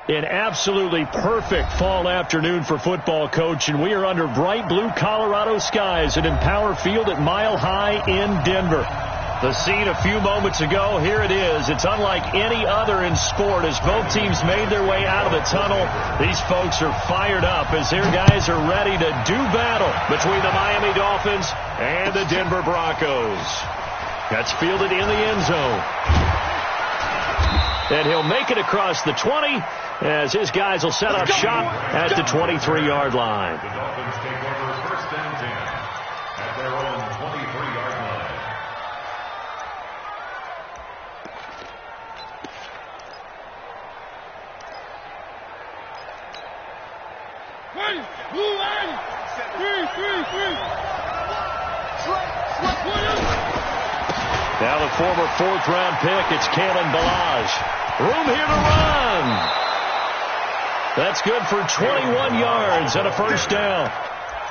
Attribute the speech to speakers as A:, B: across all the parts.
A: An absolutely perfect fall afternoon for football, Coach, and we are under bright blue Colorado skies at Empower Field at Mile High in Denver. The scene a few moments ago, here it is. It's unlike any other in sport as both teams made their way out of the tunnel. These folks are fired up as their guys are ready to do battle between the Miami Dolphins and the Denver Broncos. That's fielded in the end zone. And he'll make it across the 20 as his guys will set up shop at the 23-yard line.
B: The Dolphins take over first and 10 at their own 23-yard line.
A: Now the former fourth-round pick, it's Kalen Ballage. Room here to run. That's good for 21 yards and a first down.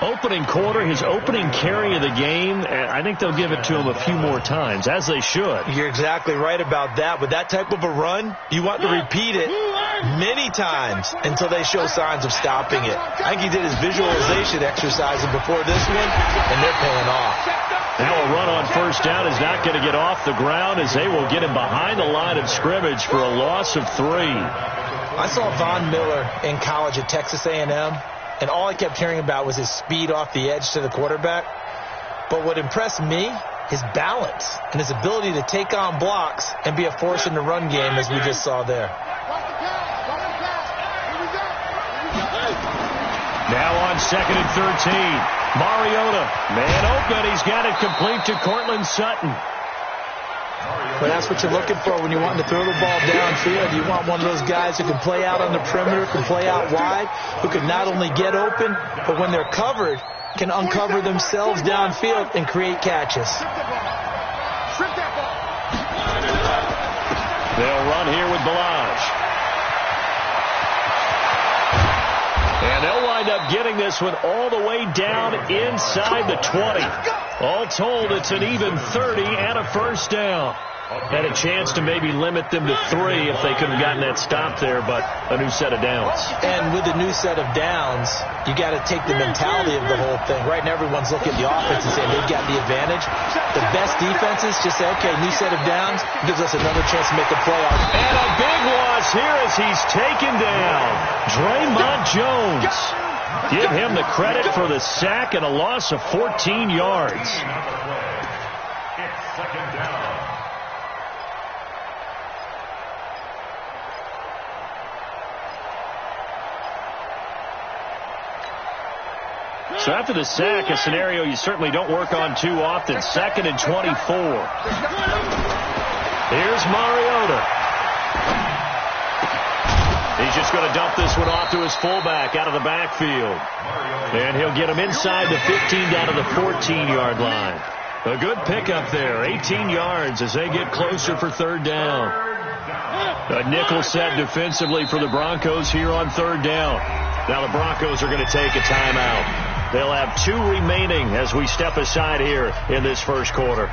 A: Opening quarter, his opening carry of the game, and I think they'll give it to him a few more times, as they should.
C: You're exactly right about that. With that type of a run, you want to repeat it many times until they show signs of stopping it. I think he did his visualization exercises before this one, and they're paying off.
A: Now a run on first down is not going to get off the ground as they will get him behind the line of scrimmage for a loss of 3.
C: I saw Von Miller in college at Texas A&M, and all I kept hearing about was his speed off the edge to the quarterback. But what impressed me, his balance and his ability to take on blocks and be a force in the run game, as we just saw there.
A: Now on 2nd and 13. Mariota, man open. He's got it complete to Cortland Sutton.
C: But that's what you're looking for when you're wanting to throw the ball downfield. You want one of those guys who can play out on the perimeter, can play out wide, who can not only get open, but when they're covered, can uncover themselves downfield and create catches.
A: They'll run here with Ballage. And they'll wind up getting this one all the way down inside the 20. All told, it's an even 30 and a first down. Had a chance to maybe limit them to 3 if they could have gotten that stop there, but a new set of downs.
C: And with a new set of downs, you got to take the mentality of the whole thing. Right now, everyone's looking at the offense and saying they've got the advantage. The best defenses just say, okay, new set of downs gives us another chance to make the playoffs.
A: And a big loss here as he's taken down. Draymond Jones. Give him the credit for the sack and a loss of 14 yards.
B: It's second down.
A: So after the sack, a scenario you certainly don't work on too often. 2nd and 24. Here's Mariota. He's just going to dump this one off to his fullback out of the backfield. And he'll get him inside the 15 down to the 14-yard line. A good pickup there. 18 yards as they get closer for third down. A nickel set defensively for the Broncos here on third down. Now the Broncos are going to take a timeout. They'll have 2 remaining as we step aside here in this first quarter.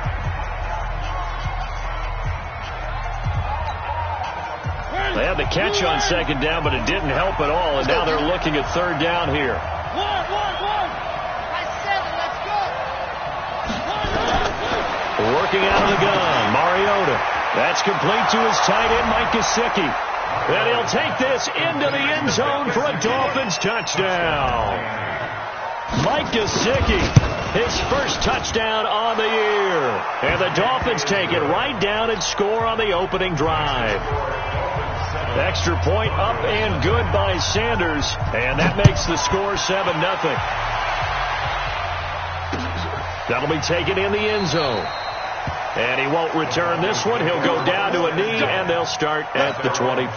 A: They had the catch on second down, but it didn't help at all, and now they're looking at third down here. Working out of the gun, Mariota. That's complete to his tight end, Mike Gesicki. And he'll take this into the end zone for a Dolphins touchdown. Mike Gesicki, his first touchdown on the year. And the Dolphins take it right down and score on the opening drive. Extra point up and good by Sanders. And that makes the score 7-0. That'll be taken in the end zone. And he won't return this one. He'll go down to a knee, and they'll start at the 25.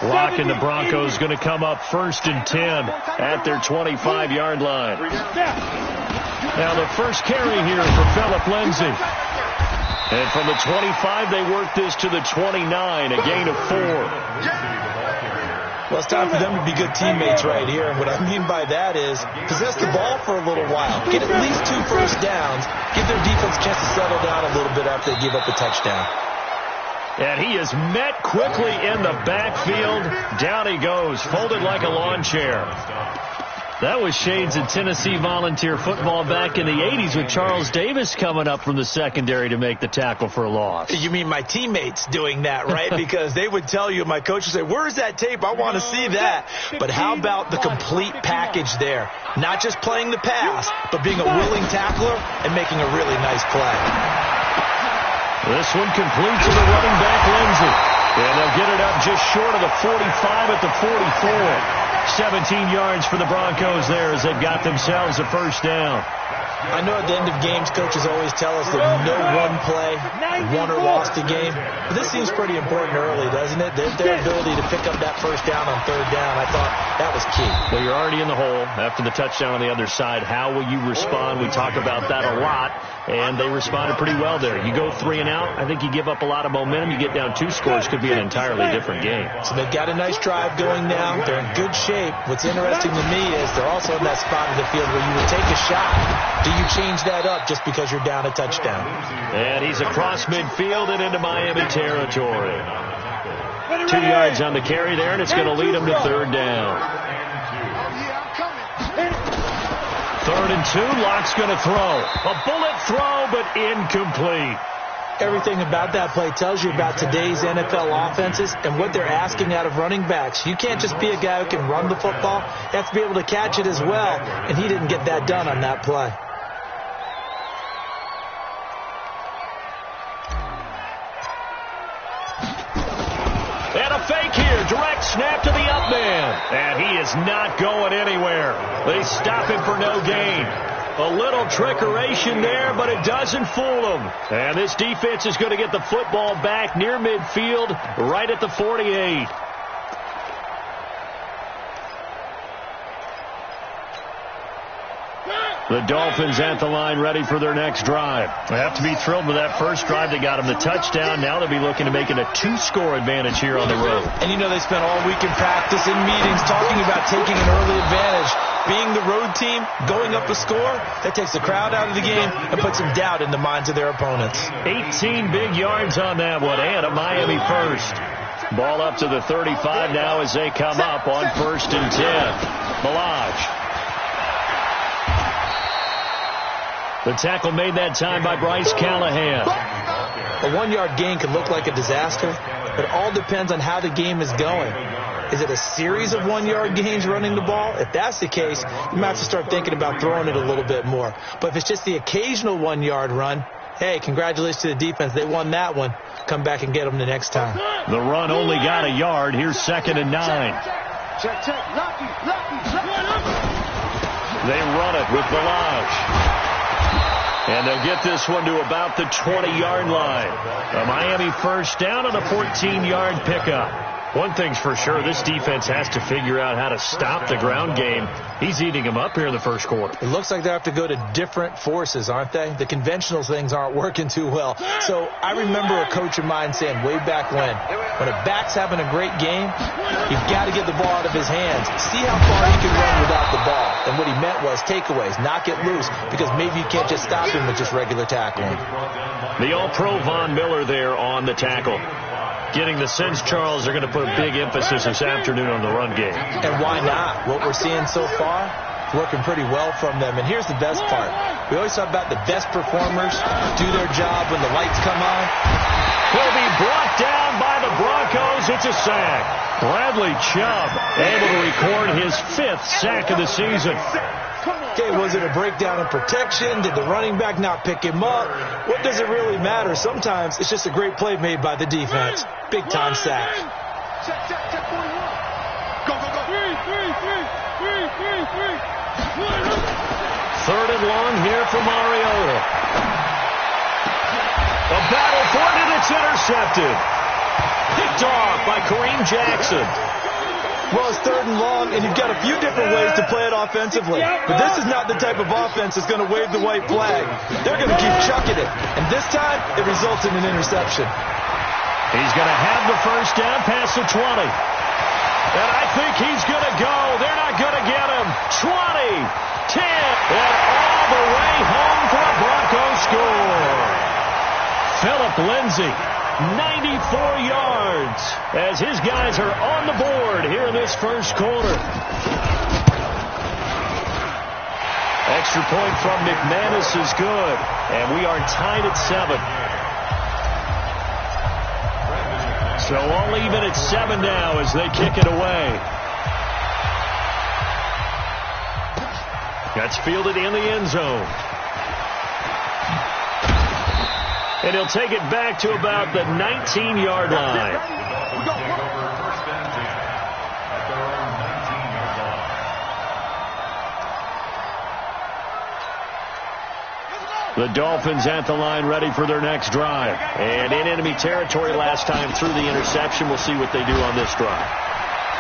A: Rock and the Broncos going to come up 1st and 10 at their 25-yard line. Now the first carry here for Phillip Lindsay. And from the 25, they work this to the 29, a gain of 4.
C: Well, it's time for them to be good teammates right here. And what I mean by that is possess the ball for a little while. Get at least 2 first downs. Give their defense a chance to settle down a little bit after they give up a touchdown.
A: And he is met quickly in the backfield. Down he goes, folded like a lawn chair. That was shades of Tennessee Volunteer football back in the 80s with Charles Davis coming up from the secondary to make the tackle for a loss.
C: You mean my teammates doing that, right? Because they would tell you, my coach would say, where's that tape? I want to see that. But how about the complete package there? Not just playing the pass, but being a willing tackler and making a really nice play.
A: This one complete to the running back, Lindsey. And they'll get it up just short of the 45 at the 44. 17 yards for the Broncos there as they've got themselves a first down.
C: I know at the end of games, coaches always tell us that no one play won or lost a game. But this seems pretty important early, doesn't it? Their ability to pick up that first down on third down, I thought that was key.
A: Well, you're already in the hole after the touchdown on the other side. How will you respond? We talk about that a lot, and they responded pretty well there. You go 3 and out, I think you give up a lot of momentum. You get down 2 scores, could be an entirely different game.
C: So they've got a nice drive going now. They're in good shape. What's interesting to me is they're also in that spot of the field where you would take a shot. Do you change that up just because you're down a touchdown?
A: And he's across midfield and into Miami territory. 2 yards on the carry there, and it's going to lead him to third down. 3rd and 2, Locke's going to throw. A bullet throw, but incomplete.
C: Everything about that play tells you about today's NFL offenses and what they're asking out of running backs. You can't just be a guy who can run the football. You have to be able to catch it as well, and he didn't get that done on that play.
A: And a fake here. Direct snap to the up man. And he is not going anywhere. They stop him for no gain. A little trickeration there, but it doesn't fool them. And this defense is going to get the football back near midfield, right at the 48. The Dolphins at the line ready for their next drive. They have to be thrilled with that first drive. They got them the touchdown. Now they'll be looking to make it a 2-score advantage here on the road.
C: And you know they spent all week in practice, in meetings, talking about taking an early advantage. Being the road team, going up a score, that takes the crowd out of the game and puts some doubt in the minds of their opponents.
A: 18 big yards on that one, and a Miami first. Ball up to the 35 now as they come up on 1st and 10. Milage. The tackle made that time by Bryce Callahan.
C: A 1-yard gain can look like a disaster, but it all depends on how the game is going. Is it a series of 1-yard gains running the ball? If that's the case, you might have to start thinking about throwing it a little bit more. But if it's just the occasional 1-yard run, hey, congratulations to the defense. They won that one. Come back and get them the next time.
A: The run only got a yard. Here's 2nd and 9.
D: Check.
A: They run it with Milage. And they'll get this one to about the 20-yard line. A Miami first down on a 14-yard pickup. One thing's for sure, this defense has to figure out how to stop the ground game. He's eating them up here in the first quarter.
C: It looks like they have to go to different forces, aren't they? The conventional things aren't working too well. So I remember a coach of mine saying way back when a back's having a great game, you've got to get the ball out of his hands. See how far he can run without the ball. And what he meant was takeaways, knock it loose, because maybe you can't just stop him with just regular tackling.
A: The All-Pro Von Miller there on the tackle. Getting the sense, Charles, they're going to put a big emphasis this afternoon on the run game.
C: And why not? What we're seeing so far, working pretty well from them. And here's the best part. We always talk about the best performers do their job when the lights come on.
A: Will be brought down by the Broncos. It's a sack. Bradley Chubb able to record his 5th sack of the season.
C: Okay, was it a breakdown in protection? Did the running back not pick him up? What does it really matter? Sometimes it's just a great play made by the defense. Big-time sack.
D: Go.
A: 3rd and long here for Mariota. A battle for it, and it's intercepted. Picked off by Kareem Jackson.
C: Well, it's 3rd and long, and you've got a few different ways to play it offensively. But this is not the type of offense that's going to wave the white flag. They're going to keep chucking it. And this time, it results in an interception.
A: He's going to have the first down past the 20. And I think he's going to go. They're not going to get him. 20, 10, and all the way home for a Broncos score. Philip Lindsay 94 yards as his guys are on the board here in this first quarter. Extra point from McManus is good, and we are tied at 7. So all even at 7 now as they kick it away. That's fielded in the end zone. And he'll take it back to about the 19-yard line. The Dolphins at the line ready for their next drive. And in enemy territory last time through the interception. We'll see what they do on this drive.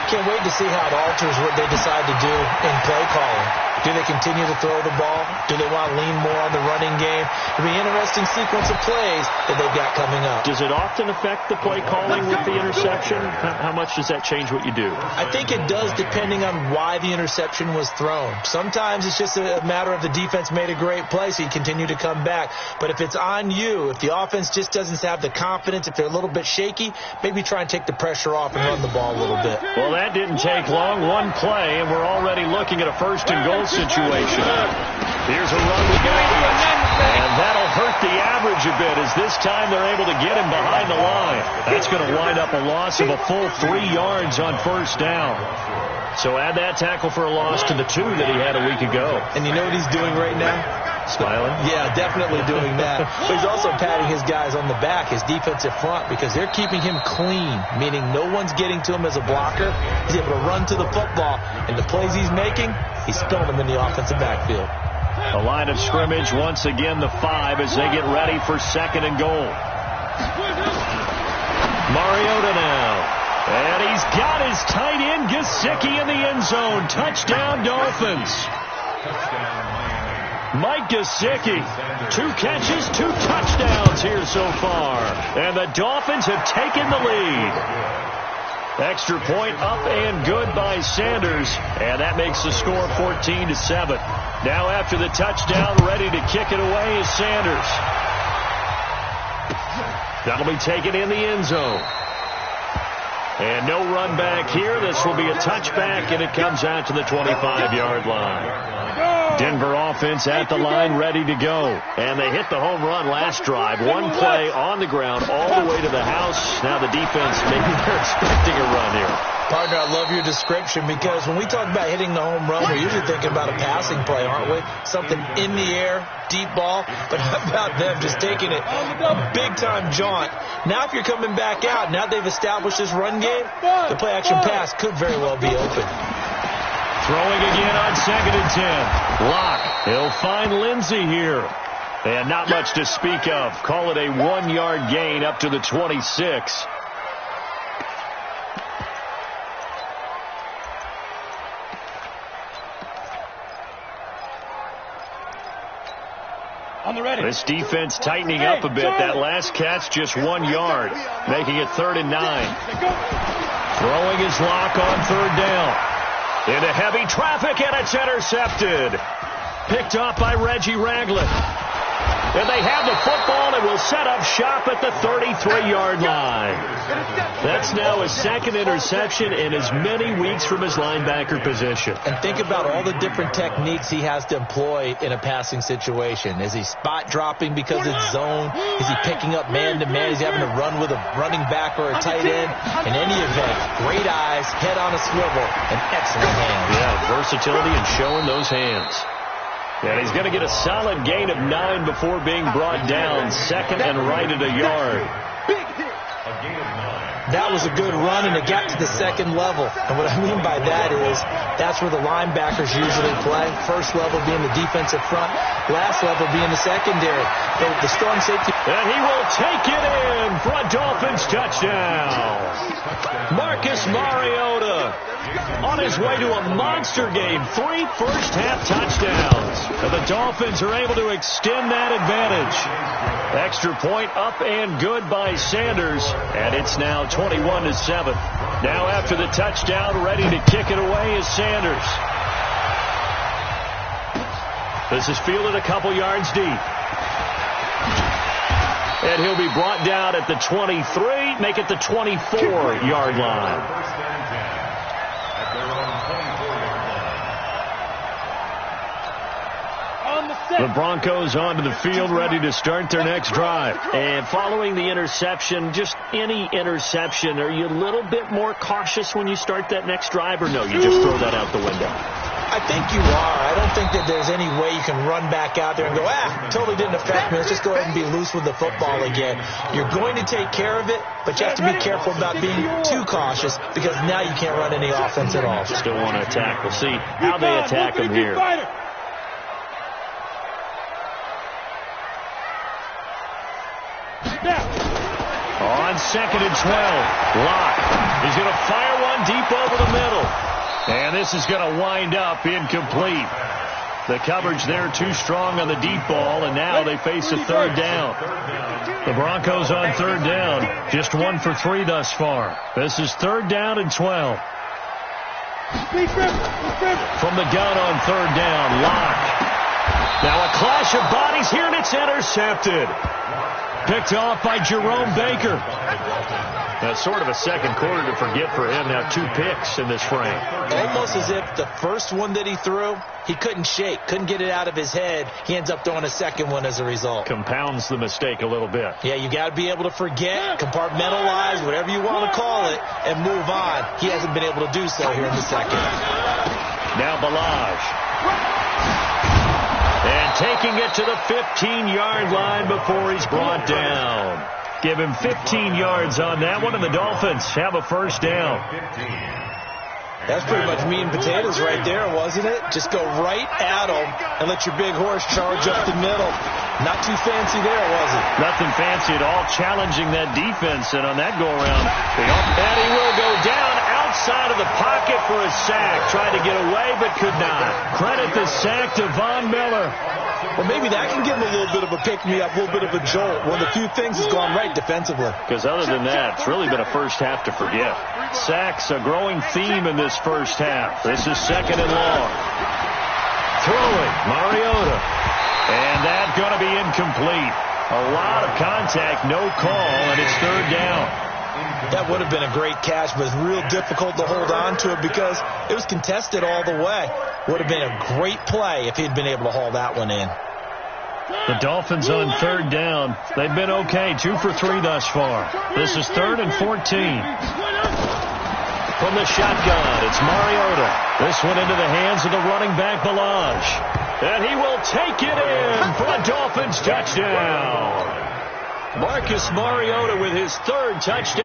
C: Can't wait to see how it alters what they decide to do in play calling. Do they continue to throw the ball? Do they want to lean more on the running game? It'll be an interesting sequence of plays that they've got coming up.
A: Does it often affect the play calling with the interception? How much does that change what you do?
C: I think it does depending on why the interception was thrown. Sometimes it's just a matter of the defense made a great play, so you continue to come back. But if it's on you, if the offense just doesn't have the confidence, if they're a little bit shaky, maybe try and take the pressure off and run the ball a little bit.
A: Well, that didn't take long. One play, and we're already looking at a first and goal situation. Here's a run to go. And that'll hurt the average a bit as this time they're able to get him behind the line. That's going to wind up a loss of a full 3 yards on first down. So add that tackle for a loss to the 2 that he had a week ago.
C: And you know what he's doing right now?
A: Smiling?
C: Yeah, definitely doing that. But he's also patting his guys on the back, his defensive front, because they're keeping him clean, meaning no one's getting to him as a blocker. He's able to run to the football, and the plays he's making, he's spilling them in the offensive backfield.
A: The line of scrimmage, once again, the 5 as they get ready for second and goal. Mariota now. And he's got his tight end, Gesicki, in the end zone. Touchdown, Dolphins. Mike Gesicki, 2 catches, 2 touchdowns here so far. And the Dolphins have taken the lead. Extra point up and good by Sanders. And that makes the score 14-7. Now after the touchdown, ready to kick it away is Sanders. That'll be taken in the end zone. And no run back here. This will be a touchback, and it comes out to the 25-yard line. Denver offense at the line, ready to go. And they hit the home run last drive. One play on the ground all the way to the house. Now the defense, maybe they're expecting a run here.
C: Partner, I love your description because when we talk about hitting the home run, we're usually thinking about a passing play, aren't we? Something in the air, deep ball. But how about them just taking it a big-time jaunt? Now if you're coming back out, now they've established this run game, the play-action pass could very well be open.
A: Throwing again on 2nd and 10. Lock. He'll find Lindsey here. And not much to speak of. Call it a 1-yard gain up to the 26.
D: On the ready.
A: This defense tightening up a bit. That last catch just 1 yard, making it 3rd and 9. Throwing his Lock on 3rd down. Into heavy traffic, and it's intercepted. Picked off by Reggie Ragland. And they have the football and will set up shop at the 33-yard line. That's now his 2nd interception in as many weeks from his linebacker position.
C: And think about all the different techniques he has to employ in a passing situation. Is he spot dropping because it's zone? Is he picking up man-to-man? Is he having to run with a running back or a tight end? In any event, great eyes, head on a swivel, and excellent hands.
A: Yeah, versatility and showing those hands. And he's going to get a solid gain of 9 before being brought down. 2nd and right at a yard.
C: That was a good run, and it got to the 2nd level. And what I mean by that is that's where the linebackers usually play. First level being the defensive front. Last level being the secondary. The strong safety.
A: And he will take it in for a Dolphins touchdown. Marcus Mariota on his way to a monster game. 3 first-half touchdowns. And the Dolphins are able to extend that advantage. Extra point up and good by Sanders. And it's now 21-7. Now after the touchdown, ready to kick it away is Sanders. This is fielded a couple yards deep. And he'll be brought down at the 23, make it the 24-yard line.
B: First and 10 at their own 24-yard line.
A: The Broncos onto the field, ready to start their next drive. And following the interception, just any interception, are you a little bit more cautious when you start that next drive, or no, you just throw that out the window?
C: I think you are. I don't think that there's any way you can run back out there and go, totally didn't affect me. Let's just go ahead and be loose with the football again. You're going to take care of it, but you have to be careful about being too cautious because now you can't run any offense at all.
A: Still want to attack. We'll see how they attack him here. On 2nd and 12, Locke is going to fire one deep over the middle. And this is going to wind up incomplete. The coverage there too strong on the deep ball, and now they face a third down. The Broncos on third down, just 1 for 3 thus far. This is 3rd down and 12. From the gun on 3rd down, Locke. Now a clash of bodies here, and it's intercepted. Picked off by Jerome Baker. That's sort of a second quarter to forget for him. Now 2 picks in this frame.
C: Almost as if the first one that he threw, he couldn't shake, couldn't get it out of his head. He ends up throwing a second one as a result.
A: Compounds the mistake a little bit.
C: Yeah, you got to be able to forget, compartmentalize, whatever you want to call it, and move on. He hasn't been able to do so here in the second.
A: Now Balazs. And taking it to the 15-yard line before he's brought down. Give him 15 yards on that one, and the Dolphins have a first down.
C: That's pretty much meat and potatoes right there, wasn't it? Just go right at him and let your big horse charge up the middle. Not too fancy there, was it?
A: Nothing fancy at all, challenging that defense, and on that go-around, and he will go down outside of the pocket for a sack. Tried to get away, but could not. Credit the sack to Von Miller.
C: Well, maybe that can give him a little bit of a pick-me-up, a little bit of a jolt. One of the few things has gone right defensively.
A: Because other than that, it's really been a first half to forget. Sacks, a growing theme in this first half. This is 2nd and long. Throwing, Mariota. And that's going to be incomplete. A lot of contact, no call, and it's 3rd down.
C: That would have been a great catch, but it's real difficult to hold on to it because it was contested all the way. Would have been a great play if he'd been able to haul that one in.
A: The Dolphins on 3rd down. They've been okay, 2 for 3 thus far. This is 3rd and 14. From the shotgun, it's Mariota. This one into the hands of the running back, Balazs. And he will take it in for a Dolphins touchdown. Marcus Mariota with his 3rd touchdown